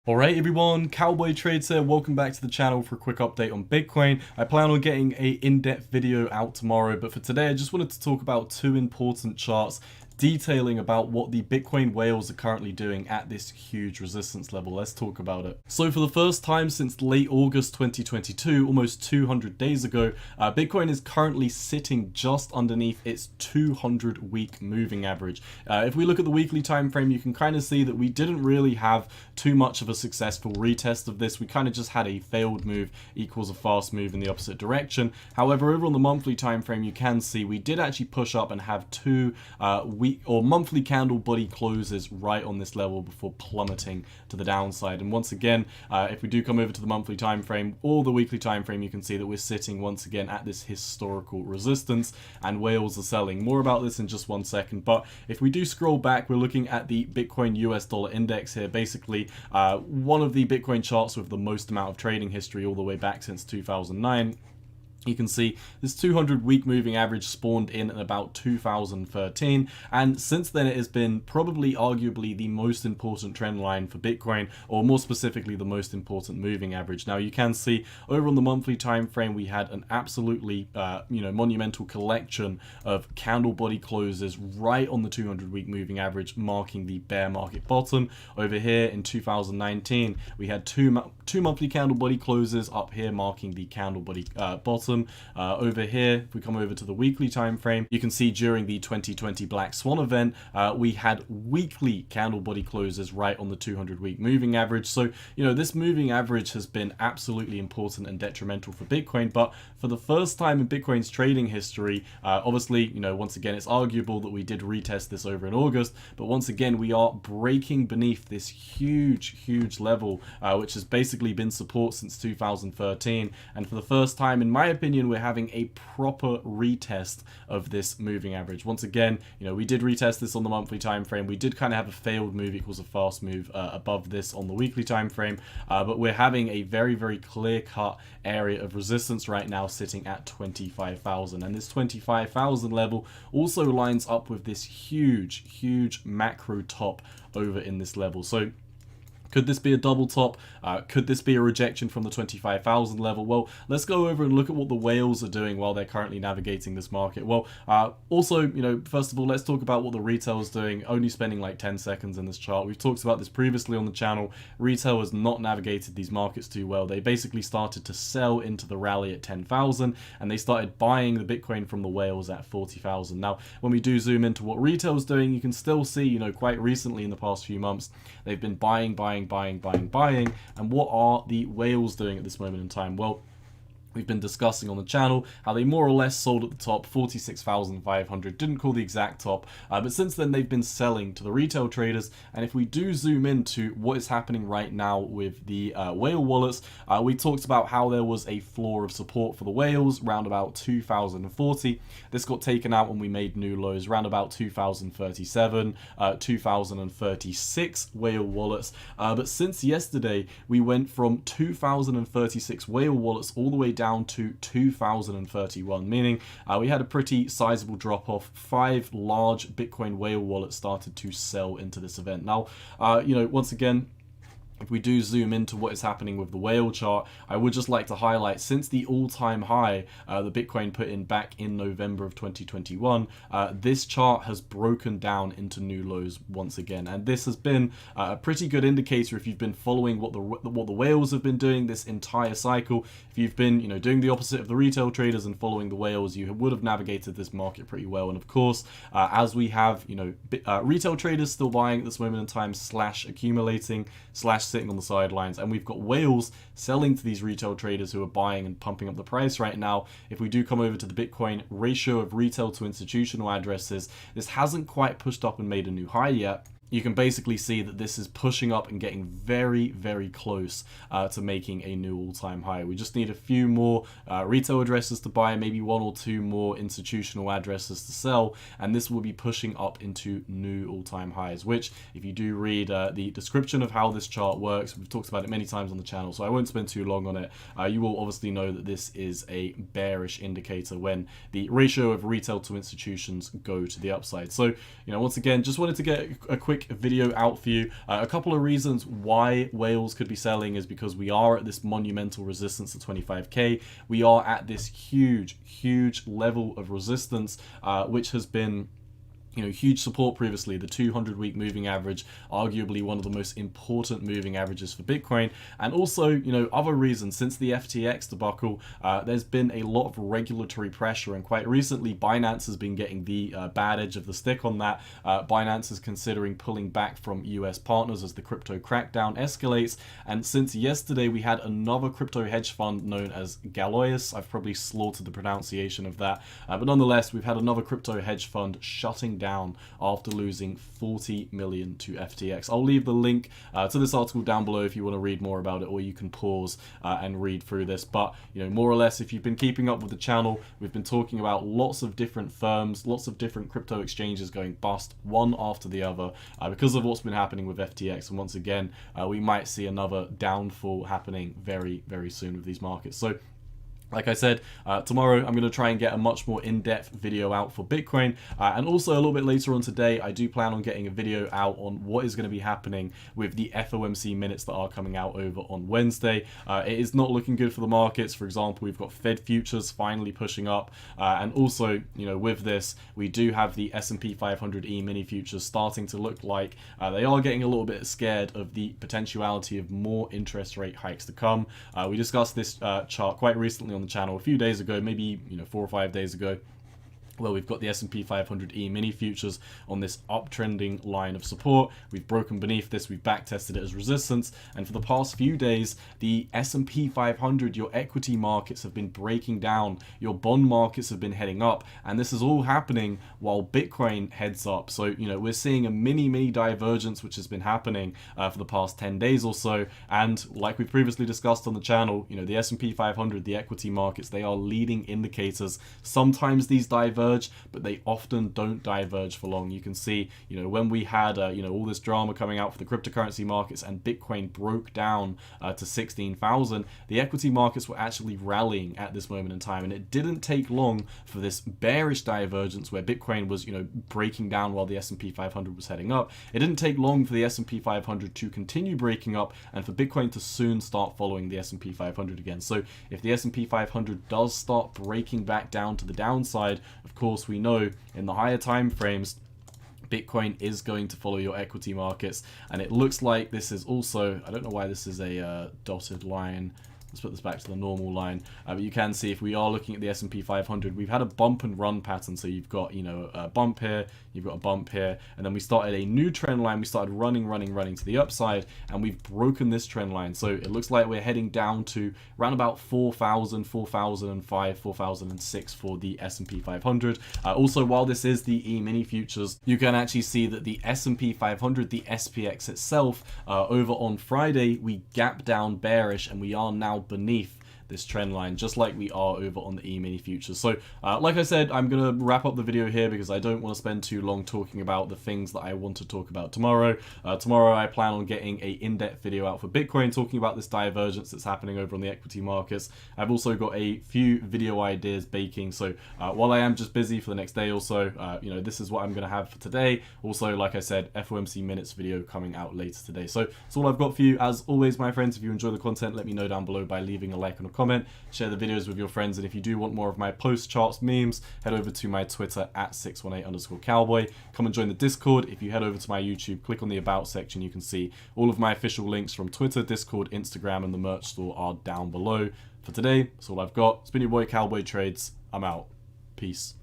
Alright everyone, Cowboy Trades here, welcome back to the channel for a quick update on Bitcoin. I plan on getting a in-depth video out tomorrow, but for today I just wanted to talk about two important charts detailing about what the Bitcoin whales are currently doing at this huge resistance level. Let's talk about it. So for the first time since late August 2022, almost 200 days ago, Bitcoin is currently sitting just underneath its 200-week moving average. If we look at the weekly time frame, you can kind of see that we didn't really have too much of a successful retest of this. We kind of just had a failed move equals a fast move in the opposite direction. However, over on the monthly time frame, you can see we did actually push up and have two monthly candle body closes right on this level before plummeting to the downside. And once again, if we do come over to the monthly time frame or the weekly time frame, you can see that we're sitting once again at this historical resistance and whales are selling. More about this in just one second, but if we do scroll back, we're looking at the Bitcoin US dollar index here, basically one of the Bitcoin charts with the most amount of trading history all the way back since 2009. You can see this 200-week moving average spawned in about 2013, and since then it has been probably arguably the most important trend line for Bitcoin, or more specifically the most important moving average. Now you can see over on the monthly time frame we had an absolutely monumental collection of candle body closes right on the 200-week moving average, marking the bear market bottom. Over here in 2019 we had two monthly candle body closes up here marking the candle body bottom. Over here, if we come over to the weekly time frame, you can see during the 2020 Black Swan event, we had weekly candle body closes right on the 200-week moving average. So, this moving average has been absolutely important and detrimental for Bitcoin. But for the first time in Bitcoin's trading history, obviously, once again, it's arguable that we did retest this over in August, but once again, we are breaking beneath this huge level, which has basically been support since 2013. And for the first time, in my opinion, we're having a proper retest of this moving average. Once again, we did retest this on the monthly time frame. We did kind of have a failed move equals a fast move above this on the weekly time frame, but we're having a very clear-cut area of resistance right now sitting at 25,000, and this 25,000 level also lines up with this huge macro top over in this level. So could this be a double top? Could this be a rejection from the 25,000 level? Well, let's go over and look at what the whales are doing while they're currently navigating this market. Well, also, first of all, let's talk about what the retail is doing, only spending like 10 seconds in this chart. We've talked about this previously on the channel. Retail has not navigated these markets too well. They basically started to sell into the rally at 10,000 and they started buying the Bitcoin from the whales at 40,000. Now, when we do zoom into what retail is doing, you can still see, quite recently in the past few months, they've been buying. And what are the whales doing at this moment in time? Well, we've been discussing on the channel how they more or less sold at the top, 46,500, didn't call the exact top, but since then they've been selling to the retail traders. And if we do zoom into what is happening right now with the whale wallets, we talked about how there was a floor of support for the whales around about 2040. This got taken out when we made new lows around about 2037, 2036 whale wallets, but since yesterday we went from 2036 whale wallets all the way down to 2031, meaning we had a pretty sizable drop off. 5 large Bitcoin whale wallets started to sell into this event. Now, once again, if we do zoom into what is happening with the whale chart, I would just like to highlight, since the all-time high the Bitcoin put in back in November of 2021, this chart has broken down into new lows once again. And this has been a pretty good indicator if you've been following what the whales have been doing this entire cycle. If you've been doing the opposite of the retail traders and following the whales, you would have navigated this market pretty well. And of course, as we have retail traders still buying at this moment in time, / accumulating / sitting on the sidelines, and we've got whales selling to these retail traders who are buying and pumping up the price right now. If we do come over to the Bitcoin ratio of retail to institutional addresses, this hasn't quite pushed up and made a new high yet. You can basically see that this is pushing up and getting very close to making a new all-time high. We just need a few more retail addresses to buy, maybe 1 or 2 more institutional addresses to sell, and this will be pushing up into new all-time highs, which, if you do read the description of how this chart works, we've talked about it many times on the channel, so I won't spend too long on it. You will obviously know that this is a bearish indicator when the ratio of retail to institutions go to the upside. So, once again, just wanted to get a quick quick video out for you. A couple of reasons why whales could be selling is because we are at this monumental resistance at 25k. We are at this huge level of resistance, which has been huge support previously. The 200-week moving average, arguably one of the most important moving averages for Bitcoin. And also, other reasons. Since the FTX debacle, there's been a lot of regulatory pressure, and quite recently, Binance has been getting the bad edge of the stick on that. Binance is considering pulling back from US partners as the crypto crackdown escalates. And since yesterday, we had another crypto hedge fund known as Galois. I've probably slaughtered the pronunciation of that. But nonetheless, we've had another crypto hedge fund shutting down after losing 40 million to FTX. I'll leave the link to this article down below if you want to read more about it, or you can pause and read through this. But more or less, if you've been keeping up with the channel, we've been talking about lots of different firms, lots of different crypto exchanges going bust one after the other because of what's been happening with FTX. And once again, we might see another downfall happening very soon with these markets. So like I said, tomorrow I'm going to try and get a much more in-depth video out for Bitcoin. And also a little bit later on today, I do plan on getting a video out on what is going to be happening with the FOMC minutes that are coming out over on Wednesday. It is not looking good for the markets. For example, we've got Fed futures finally pushing up. And also, with this, we do have the S&P 500 E-mini futures starting to look like they are getting a little bit scared of the potentiality of more interest rate hikes to come. We discussed this chart quite recently on the channel a few days ago, maybe 4 or 5 days ago. Well, we've got the S&P 500 E-mini futures on this uptrending line of support. We've broken beneath this, we've backtested it as resistance, and for the past few days, the S&P 500, your equity markets have been breaking down, your bond markets have been heading up, and this is all happening while Bitcoin heads up. So, we're seeing a mini divergence which has been happening for the past 10 days or so, and like we previously discussed on the channel, the S&P 500, the equity markets, they are leading indicators. Sometimes these diverge, but they often don't diverge for long. You can see, when we had, all this drama coming out for the cryptocurrency markets and Bitcoin broke down to 16,000, the equity markets were actually rallying at this moment in time. And it didn't take long for this bearish divergence where Bitcoin was, breaking down while the S&P 500 was heading up. It didn't take long for the S&P 500 to continue breaking up and for Bitcoin to soon start following the S&P 500 again. So if the S&P 500 does start breaking back down to the downside, of course, we know in the higher time frames, Bitcoin is going to follow your equity markets. And it looks like this is also, I don't know why this is a dotted line. Let's put this back to the normal line. But you can see if we are looking at the S&P 500, we've had a bump and run pattern. So you've got, a bump here, you've got a bump here, and then we started a new trend line. We started running to the upside, and we've broken this trend line. So it looks like we're heading down to around about 4,000, 4,005, 4,006 for the S&P 500. Also, while this is the E-mini futures, you can actually see that the S&P 500, the SPX itself, over on Friday, we gapped down bearish, and we are now beneath this trend line, just like we are over on the E-mini futures. So like I said, I'm gonna wrap up the video here because I don't want to spend too long talking about the things that I want to talk about tomorrow. Tomorrow I plan on getting a in-depth video out for Bitcoin, talking about this divergence that's happening over on the equity markets. I've also got a few video ideas baking, so while I am just busy for the next day or so, this is what I'm gonna have for today. Also, like I said, FOMC minutes video coming out later today. So that's all I've got for you. As always, my friends, if you enjoy the content, let me know down below by leaving a like and a comment, share the videos with your friends, and if you do want more of my post charts memes, head over to my Twitter at 618_cowboy. Come and join the Discord. If you head over to my YouTube, click on the About section, you can see all of my official links from Twitter, Discord, Instagram, and the merch store are down below. For today, that's all I've got. It's been your boy Cowboy Trades. I'm out. Peace.